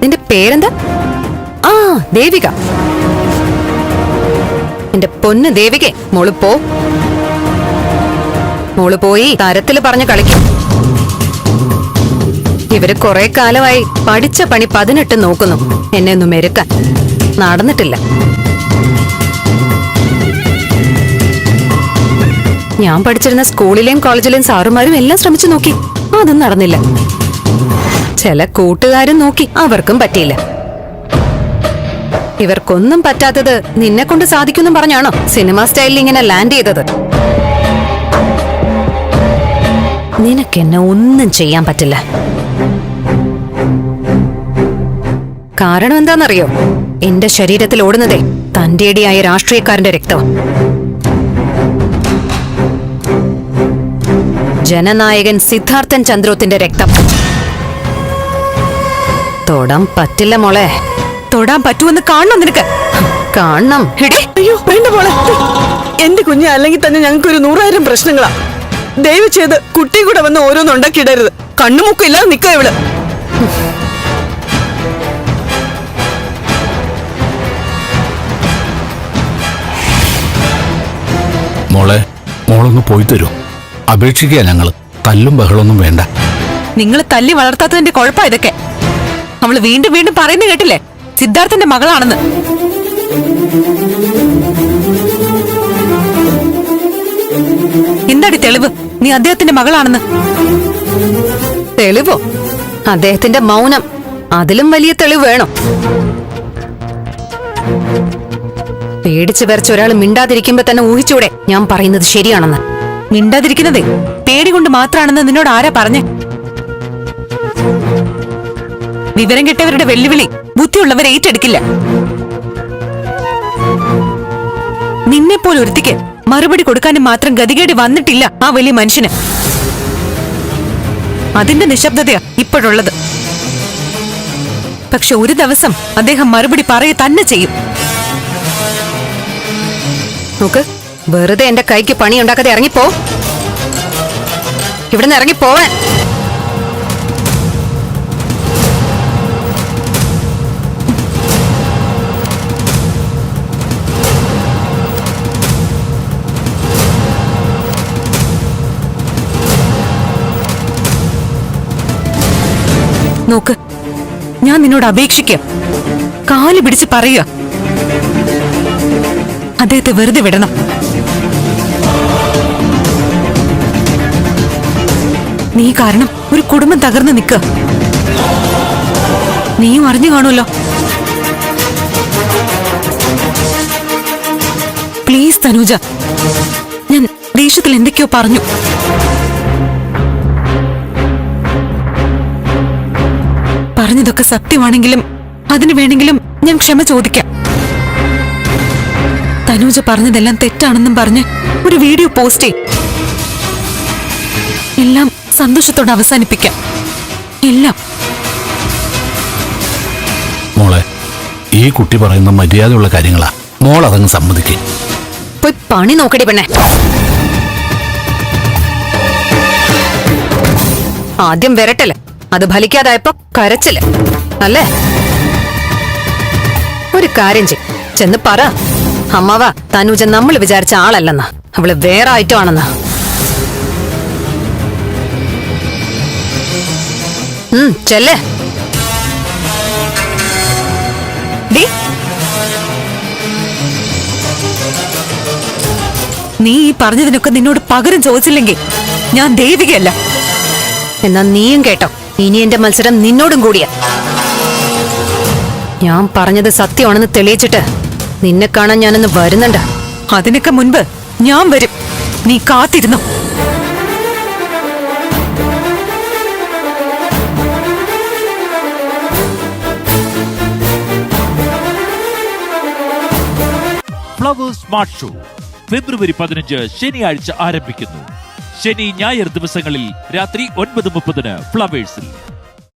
നിന്റെ പേരെന്താ? ആ, ദേവിക. എന്റെ പൊന്ന് ദേവികെ, മോള് പോ. മോള് പോയി തരത്തില് പറഞ്ഞ് കളിക്കും. ഇവര് കുറെ കാലമായി പഠിച്ച പണി 18 നോക്കുന്നു എന്നെ ഒന്ന് മെരുക്കാൻ. നടന്നിട്ടില്ല. ഞാൻ പഠിച്ചിരുന്ന സ്കൂളിലെയും കോളേജിലെയും സാറുമാരും എല്ലാം ശ്രമിച്ചു നോക്കി, അതും നടന്നില്ല. ചില കൂട്ടുകാരും നോക്കി, അവർക്കും പറ്റിയില്ല. ഇവർക്കൊന്നും പറ്റാത്തത് നിന്നെ കൊണ്ട് സാധിക്കുമെന്നും പറഞ്ഞാണോ സിനിമ സ്റ്റൈലിൽ ഇങ്ങനെ ലാൻഡ് ചെയ്തത്? നിനക്കെന്നെ ഒന്നും ചെയ്യാൻ പറ്റില്ല. കാരണം എന്താണെന്നറിയോ? എന്റെ ശരീരത്തിൽ ഓടുന്നതേ തന്റേടിയായ രാഷ്ട്രീയക്കാരന്റെ രക്തം. ജനനായകൻ സിദ്ധാർത്ഥൻ ചന്ദ്രോത്തിന്റെ രക്തം. തൊടാൻ പറ്റില്ല മോളെ. തൊടാൻ പറ്റുമെന്ന് കാണണം നിനക്ക്. കാണണം. അയ്യോ വേണ്ട മോളെ, എന്റെ കുഞ്ഞ് അല്ലെങ്കിൽ തന്നെ ഞങ്ങൾക്കൊരു 100,000 പ്രശ്നങ്ങളാ. ദയവ് ചെയ്ത് കുട്ടി കൂടെ വന്ന് ഓരോന്നുണ്ടാക്കിയിടരുത്. കണ്ണുമുക്കില്ലാതെ നിക്ക ഇവള്. മോളെ, മോളൊന്ന് പോയി തരൂ. അപേക്ഷിക്കുക ഞങ്ങള്. തല്ലും ബഹളൊന്നും വേണ്ട. നിങ്ങൾ തല്ലി വളർത്താത്തതിന്റെ കുഴപ്പം ഇതൊക്കെ. അവള് വീണ്ടും വീണ്ടും പറയുന്നത് കേട്ടില്ലേ, സിദ്ധാർത്ഥന്റെ മകളാണെന്ന്. എന്താടി തെളിവ് നീ അദ്ദേഹത്തിന്റെ മകളാണെന്ന്? തെളിവോ? അദ്ദേഹത്തിന്റെ മൗനം. അതിലും വലിയ തെളിവ് വേണം. പേടിച്ചു വരച്ച ഒരാൾ മിണ്ടാതിരിക്കുമ്പോ തന്നെ ഊഹിച്ചൂടെ ഞാൻ പറയുന്നത് ശരിയാണെന്ന്? മിണ്ടാതിരിക്കുന്നതേ പേടി കൊണ്ട് മാത്രാണെന്ന് നിന്നോട് ആരാ പറഞ്ഞേ? വിവരം കെട്ടവരുടെ വെല്ലുവിളി ബുദ്ധിയുള്ളവരെ ഏറ്റെടുക്കില്ല. നിന്നെപ്പോലെ ഒരുത്തിക്ക് മറുപടി കൊടുക്കാനും മാത്രം ഗതികേടി വന്നിട്ടില്ല ആ വലിയ മനുഷ്യന്. അതിന്റെ നിശബ്ദതയാ ഇപ്പോഴുള്ളത്. പക്ഷെ ഒരു ദിവസം അദ്ദേഹം മറുപടി പറയുക തന്നെ ചെയ്യും. നോക്ക്, വെറുതെ എന്റെ കൈക്ക് പണി ഉണ്ടാക്കാതെ ഇറങ്ങിപ്പോ. ഇവിടുന്ന് ഇറങ്ങിപ്പോവാൻ. നോക്ക്, ഞാൻ നിന്നോട് അപേക്ഷിക്കാം, കാല് പിടിച്ച് പറയുക, അദ്ദേഹത്തെ വെറുതെ വിടണം. നീ കാരണം ഒരു കുടുംബം തകർന്നു നിൽക്കുക. നീയും അറിഞ്ഞു കാണുമല്ലോ. പ്ലീസ് തനൂജ, ഞാൻ ദേഷ്യത്തിൽ എന്തൊക്കെയോ പറഞ്ഞു. പറഞ്ഞതൊക്കെ സത്യമാണെങ്കിലും അതിനു വേണമെങ്കിലും ഞാൻ ക്ഷമ ചോദിക്കാം. തനൂജ പറഞ്ഞതെല്ലാം തെറ്റാണെന്നും പറഞ്ഞ് ഒരു വീഡിയോ പോസ്റ്റ് ചെയ്യും. എല്ലാം സന്തോഷത്തോടെ അവസാനിപ്പിക്കാം. എല്ലാം. മോളെ, ഈ കുട്ടി പറയുന്ന മര്യാദയുള്ള കാര്യങ്ങളാ. മോൾ അതങ്ങ് സമ്മതിക്കേ. പോയി പണി നോക്കടി പെണ്ണെ. ആദ്യം വരട്ടല്ലേ, അത് ഫലിക്കാതായപ്പോ കരച്ചില് അല്ലേ? ഒരു കാര്യം ചെന്ന് പറ, അമ്മവാ തനൂജ നമ്മൾ വിചാരിച്ച ആളല്ലെന്നാ, അവള് വേറെ ഐറ്റം ആണെന്നാ. ചെല്ലേ. നീ ഈ പറഞ്ഞതിനൊക്കെ നിന്നോട് പകരം ചോദിച്ചില്ലെങ്കിൽ ഞാൻ ദേവികയല്ല. എന്നാ നീയും കേട്ടോ, ഇനി എന്റെ മത്സരം നിന്നോടും കൂടിയാ. ഞാൻ പറഞ്ഞത് സത്യമാണെന്ന് തെളിയിച്ചിട്ട് നിന്നെ കാണാൻ ഞാനൊന്ന് വരുന്നുണ്ട്. അതിനൊക്കെ മുൻപ് ഞാൻ വരും. നീ കാത്തിരുന്നു. ഫ്ലവേഴ്സ് സ്മാർട്ട് ഷോ ഫെബ്രുവരി 15 ശനിയാഴ്ച ആരംഭിക്കുന്നു. ശനി ഞായർ ദിവസങ്ങളിൽ രാത്രി 9:30 ഫ്ലവേഴ്സിൽ.